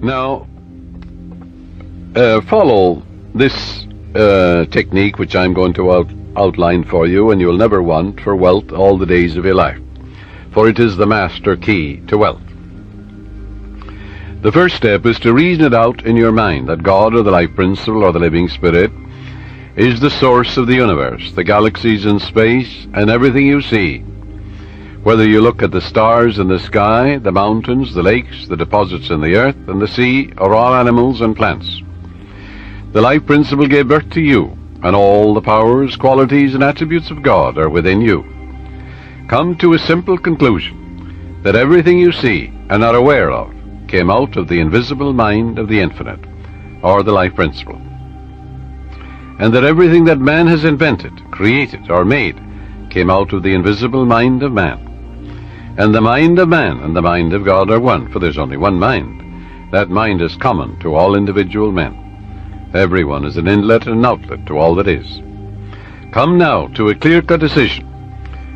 Now, follow this technique which I'm going to outline for you, and you'll never want for wealth all the days of your life, for it is the master key to wealth. The first step is to reason it out in your mind that God, or the life principle, or the living spirit, is the source of the universe, the galaxies in space, and everything you see. Whether you look at the stars in the sky, the mountains, the lakes, the deposits in the earth, and the sea, or all animals and plants. The life principle gave birth to you, and all the powers, qualities, and attributes of God are within you. Come to a simple conclusion, that everything you see and are aware of came out of the invisible mind of the infinite, or the life principle. And that everything that man has invented, created, or made came out of the invisible mind of man. And the mind of man and the mind of God are one, for there's only one mind. That mind is common to all individual men. Everyone is an inlet and an outlet to all that is. Come now to a clear-cut decision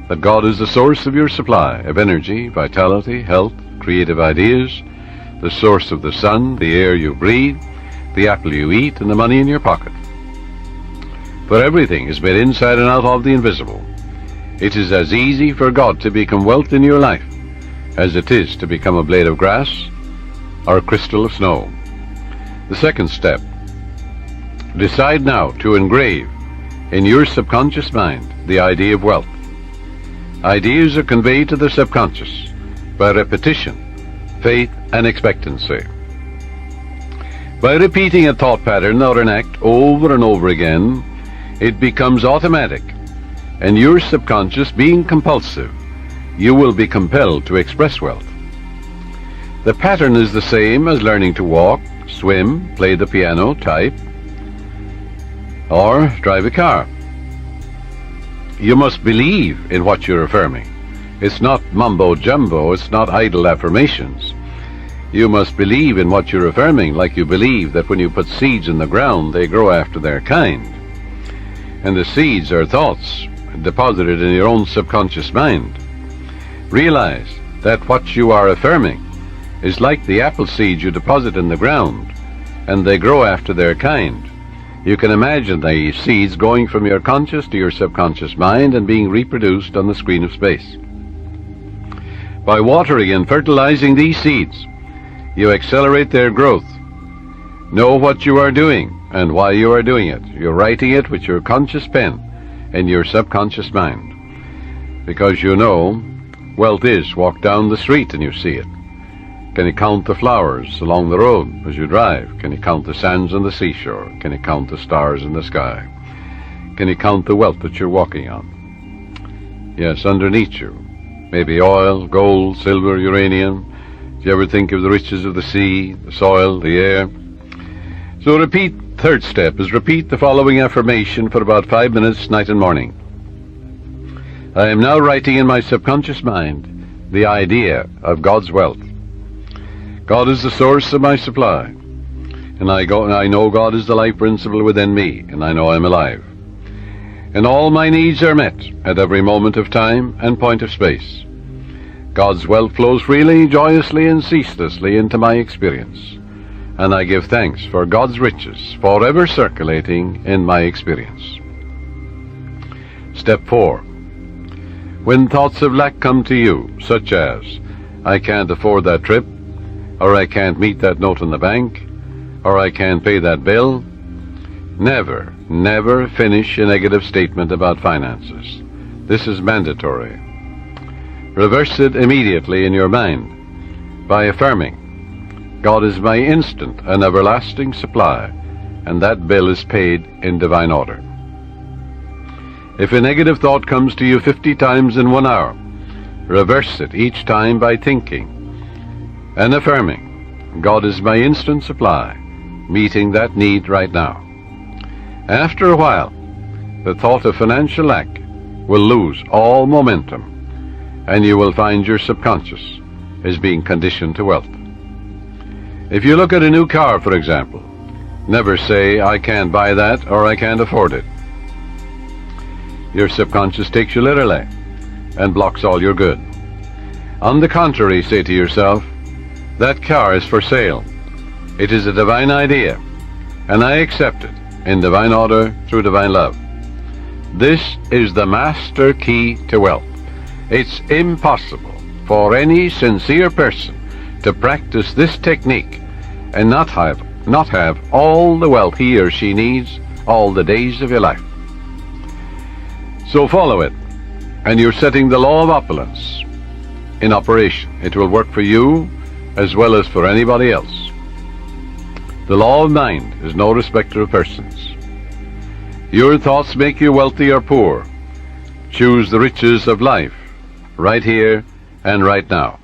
that God is the source of your supply of energy, vitality, health, creative ideas, the source of the sun, the air you breathe, the apple you eat, and the money in your pocket. For everything is made inside and out of the invisible. It is as easy for God to become wealth in your life as it is to become a blade of grass or a crystal of snow. The second step, decide now to engrave in your subconscious mind the idea of wealth. Ideas are conveyed to the subconscious by repetition, faith, and expectancy. By repeating a thought pattern or an act over and over again, it becomes automatic, and your subconscious being compulsive, you will be compelled to express wealth. The pattern is the same as learning to walk, swim, play the piano, type, or drive a car. You must believe in what you're affirming. It's not mumbo-jumbo, it's not idle affirmations. You must believe in what you're affirming, like you believe that when you put seeds in the ground, they grow after their kind. And the seeds are thoughts deposited in your own subconscious mind. Realize that what you are affirming is like the apple seeds you deposit in the ground, and they grow after their kind. You can imagine the seeds going from your conscious to your subconscious mind and being reproduced on the screen of space. By watering and fertilizing these seeds, you accelerate their growth. Know what you are doing and why you are doing it. You're writing it with your conscious pen in your subconscious mind. Because you know, wealth is walk down the street and you see it. Can you count the flowers along the road as you drive? Can you count the sands on the seashore? Can you count the stars in the sky? Can you count the wealth that you're walking on? Yes, underneath you. Maybe oil, gold, silver, uranium. Do you ever think of the riches of the sea, the soil, the air? So third step is repeat the following affirmation for about 5 minutes, night and morning. I am now writing in my subconscious mind the idea of God's wealth. God is the source of my supply, and I know God is the life principle within me, and I know I'm alive. And all my needs are met at every moment of time and point of space. God's wealth flows freely, joyously, and ceaselessly into my experience, and I give thanks for God's riches forever circulating in my experience. Step 4. When thoughts of lack come to you, such as, I can't afford that trip, or I can't meet that note in the bank, or I can't pay that bill, never finish a negative statement about finances. This is mandatory. Reverse it immediately in your mind by affirming, God is my instant and everlasting supply, and that bill is paid in divine order. If a negative thought comes to you 50 times in 1 hour, reverse it each time by thinking and affirming, God is my instant supply, meeting that need right now. After a while, the thought of financial lack will lose all momentum, and you will find your subconscious is being conditioned to wealth. If you look at a new car, for example, never say, I can't buy that or I can't afford it. Your subconscious takes you literally and blocks all your good. On the contrary, say to yourself, that car is for sale. It is a divine idea, and I accept it in divine order through divine love. This is the master key to wealth. It's impossible for any sincere person to practice this technique and not have all the wealth he or she needs all the days of your life. So follow it, and you're setting the law of opulence in operation. It will work for you as well as for anybody else. The law of mind is no respecter of persons. Your thoughts make you wealthy or poor. Choose the riches of life right here and right now.